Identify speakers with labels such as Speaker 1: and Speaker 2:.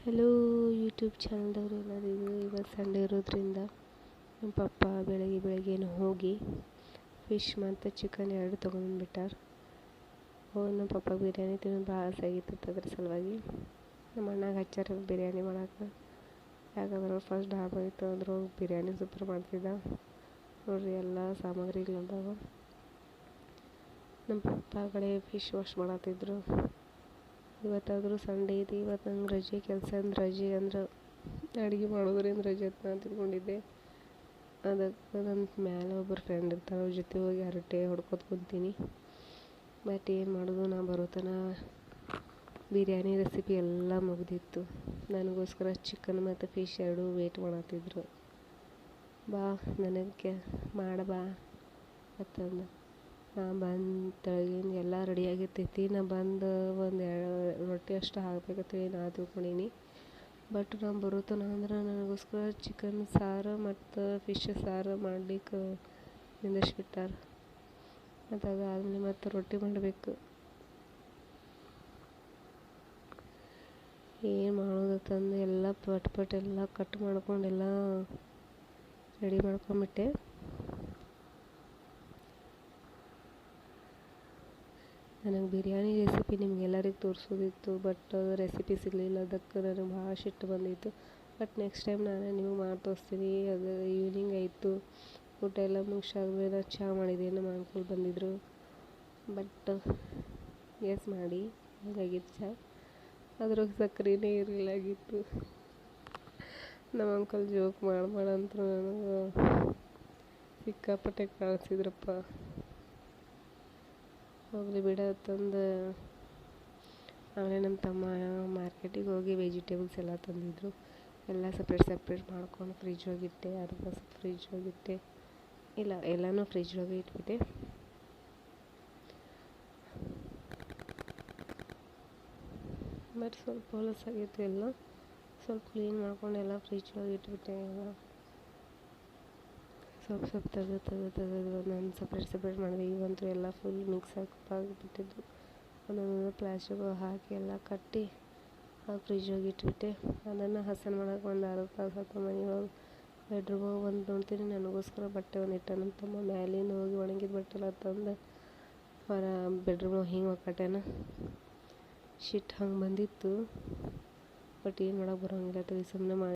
Speaker 1: Hello YouTube ಚಾನಲ್ದವರು ಎಲ್ಲರಿಗೂ ಇವತ್ತು Sunday ಇರೋದ್ರಿಂದ ನಮ್ಮ ಪಪ್ಪ ಬೆಳಗ್ಗೆ ಹೋಗಿ ಫಿಶ್ ಮತ್ತು ಚಿಕನ್ ಎರಡು ತೊಗೊಂಡ್ಬಿಟ್ಟಾರ. ನಮ್ಮ ಪಪ್ಪ ಬಿರಿಯಾನಿ ತಿನ್ನೋದು ಭಾಳ ಆಸೆ ಆಗಿತ್ತು, ಅದ್ರ ಸಲುವಾಗಿ ನಮ್ಮ ಅಣ್ಣಗೆ ಹಚ್ಚಾರ ಬಿರಿಯಾನಿ ಮಾಡೋಕೆ. ಯಾಕಂದ್ರೆ ಫಸ್ಟ್ ಡಾಬಾ ಇತ್ತು, ಅದ್ರೊಳಗೆ ಬಿರಿಯಾನಿ ಸೂಪರ್ ಮಾಡ್ತಿದ್ದ. ನೋಡ್ರಿ ಎಲ್ಲ ಸಾಮಗ್ರಿಗಳದಾವ. ನಮ್ಮ ಪಪ್ಪ ಕಡೆ ಫಿಶ್ ವಾಶ್ ಮಾಡತ್ತಿದ್ರು. ಇವತ್ತಾದರೂ ಸಂಡೇ ಇದೆ, ಇವತ್ತು ನಂಗೆ ರಜೆ, ಕೆಲಸ ರಜೆ ಅಂದ್ರೆ ಅಡುಗೆ ಮಾಡೋದ್ರಿಂದ ರಜೆ ಅಂತ ನಾನು ತಿಳ್ಕೊಂಡಿದ್ದೆ. ಅದಕ್ಕೆ ನನ್ನ ಮೇಲೆ ಒಬ್ಬರು ಫ್ರೆಂಡ್ ಇರ್ತಾರೆ, ಅವ್ರ ಜೊತೆ ಹೋಗಿ ಹರಟೆ ಹೊಡ್ಕೊತ ಕುಂತೀನಿ. ಬಟ್ ಏನು ಮಾಡೋದು, ನಾ ಬರೋತನ ಬಿರಿಯಾನಿ ರೆಸಿಪಿ ಎಲ್ಲ ಮುಗಿದಿತ್ತು. ನನಗೋಸ್ಕರ ಚಿಕನ್ ಮತ್ತು ಫಿಶ್ ಎರಡೂ ವೇಟ್ ಮಾಡತ್ತಿದ್ರು. ಬಾ ನನಗೆ ಬಾ ಮತ್ತಂದು ನಾ ಬಂದು ತೆಳಗಿಂದ ಎಲ್ಲ ರೆಡಿಯಾಗಿರ್ತೈತಿ. ನಾ ಬಂದು ಒಂದು ರೊಟ್ಟಿ ಅಷ್ಟು ಹಾಕ್ಬೇಕಂತೇಳಿ ನಾ ತಿಳ್ಕೊಂಡೀನಿ. ಬಟ್ ನಾನು ಬರುತ್ತನ ಅಂದ್ರೆ ನನಗೋಸ್ಕರ ಚಿಕನ್ ಸಾರು ಮತ್ತು ಫಿಶ್ ಸಾರು ಮಾಡ್ಲಿಕ್ಕೆ ನಿಂದಿಸ್ಬಿಟ್ಟಾರ. ಮತ್ತು ಅದಾದಮೇಲೆ ಮತ್ತು ರೊಟ್ಟಿ ಮಾಡಬೇಕು. ಏನು ಮಾಡೋದು ತಂದು ಎಲ್ಲ ಪಟ್ ಎಲ್ಲ ಕಟ್ ಮಾಡ್ಕೊಂಡೆಲ್ಲ ರೆಡಿ ಮಾಡ್ಕೊಂಬಿಟ್ಟೆ. ನನಗೆ ಬಿರಿಯಾನಿ ರೆಸಿಪಿ ನಿಮ್ಗೆಲ್ಲರಿಗೂ ತೋರಿಸೋದಿತ್ತು, ಬಟ್ ರೆಸಿಪಿ ಸಿಗಲಿಲ್ಲ. ಅದಕ್ಕೆ ನನಗೆ ಭಾಳ ಸಿಟ್ಟು ಬಂದಿತ್ತು. ಬಟ್ ನೆಕ್ಸ್ಟ್ ಟೈಮ್ ನಾನೇ ನಿಮಗೆ ಮಾಡಿ ತೋರಿಸ್ತೀನಿ. ಅದು ಈವ್ನಿಂಗ್ ಆಯಿತು, ಊಟ ಎಲ್ಲ ಮುಗಿಸಾದ್ಮೇಲೆ ನಾನು ಚಹಾ ಮಾಡಿದೆ, ನಮ್ಮ ಅಂಕಲ್ ಬಂದಿದ್ದರು. ಬಟ್ ಗೆಸ್ ಮಾಡಿ ಹೇಗಾಗಿತ್ತು ಚಹಾ? ಅದ್ರಾಗ ಸಕ್ಕರೆನೇ ಇರಲಾಗಿತ್ತು. ನಮ್ಮ ಅಂಕಲ್ ಜೋಕ್ ಮಾಡಂತ ನನಗೆ ಸಿಕ್ಕಾಪಟ್ಟೆ ಕಳಿಸಿದ್ರಪ್ಪ. ಹೋಗಲಿ ಬಿಡ ತಂದು ಆಮೇಲೆ ನಮ್ಮ ತಮ್ಮ ಮಾರ್ಕೆಟಿಗೆ ಹೋಗಿ ವೆಜಿಟೇಬಲ್ಸ್ ಎಲ್ಲ ತಂದಿದ್ರು. ಎಲ್ಲ ಸಪ್ರೇಟ್ ಮಾಡ್ಕೊಂಡು ಫ್ರಿಜ್ ಒಳಗಿಟ್ಟೆ. ಅರ್ಧ ಫ್ರಿಜ್ ಒಳಗಿಟ್ಟೆ, ಇಲ್ಲ ಎಲ್ಲನೂ ಫ್ರಿಜ್ ಒಳಗೆ ಇಟ್ಬಿಟ್ಟೆ. ಬಟ್ ಸ್ವಲ್ಪ ಹೊಲಸಾಗಿತ್ತು, ಎಲ್ಲ ಸ್ವಲ್ಪ ಕ್ಲೀನ್ ಮಾಡ್ಕೊಂಡು ಎಲ್ಲ ಫ್ರಿಜ್ ಒಳಗೆ ಇಟ್ಬಿಟ್ಟೆ. ಎಲ್ಲ ಸ್ವಲ್ಪ ತೆಗೆದು ನಾನು ಸಪ್ರೇಟ್ ಮಾಡಿದೆ. ಇವಂತೂ ಎಲ್ಲ ಫುಲ್ ಮಿಕ್ಸ್ ಆಗಿಬಿಟ್ಟಿದ್ದು. ಒಂದೊಂದು ಪ್ಲಾಸ್ಟಿಕ್ ಹಾಕಿ ಎಲ್ಲ ಕಟ್ಟಿ ಫ್ರಿಜ್ ಒಳಗೆ ಇಟ್ಬಿಟ್ಟೆ. ಅದನ್ನು ಹಸನ್ ಮಾಡೋಕೆ ಒಂದು ಅರ್ಧ ತಾಸು ಆಯ್ತು. ಮನೆಯೊಳಗೆ ಬೆಡ್ರೂಮ್ ಒಳಗೆ ಬಂದು ನೋಡ್ತೀನಿ, ನನಗೋಸ್ಕರ ಬಟ್ಟೆ ಒಂದು ಇಟ್ಟ. ನಮ್ಮ ತಮ್ಮ ಮ್ಯಾಲಿಂದ ಹೋಗಿ ಒಣಗಿದ ಬಟ್ಟೆ ಎಲ್ಲ ತಂದು ಬೆಡ್ರೂಮ್ ಒಳಗೆ ಹಿಂಗೆ ಒಕ್ಕಟ್ಯಾನ. ಶಿಟ್ ಹಂಗೆ ಬಂದಿತ್ತು. ಬಟ್ ಏನು ಮಾಡೋಕೆ ಬರೋಂಗಿಲ್ಲ, ಸುಮ್ಮನೆ ಮಾಡಿ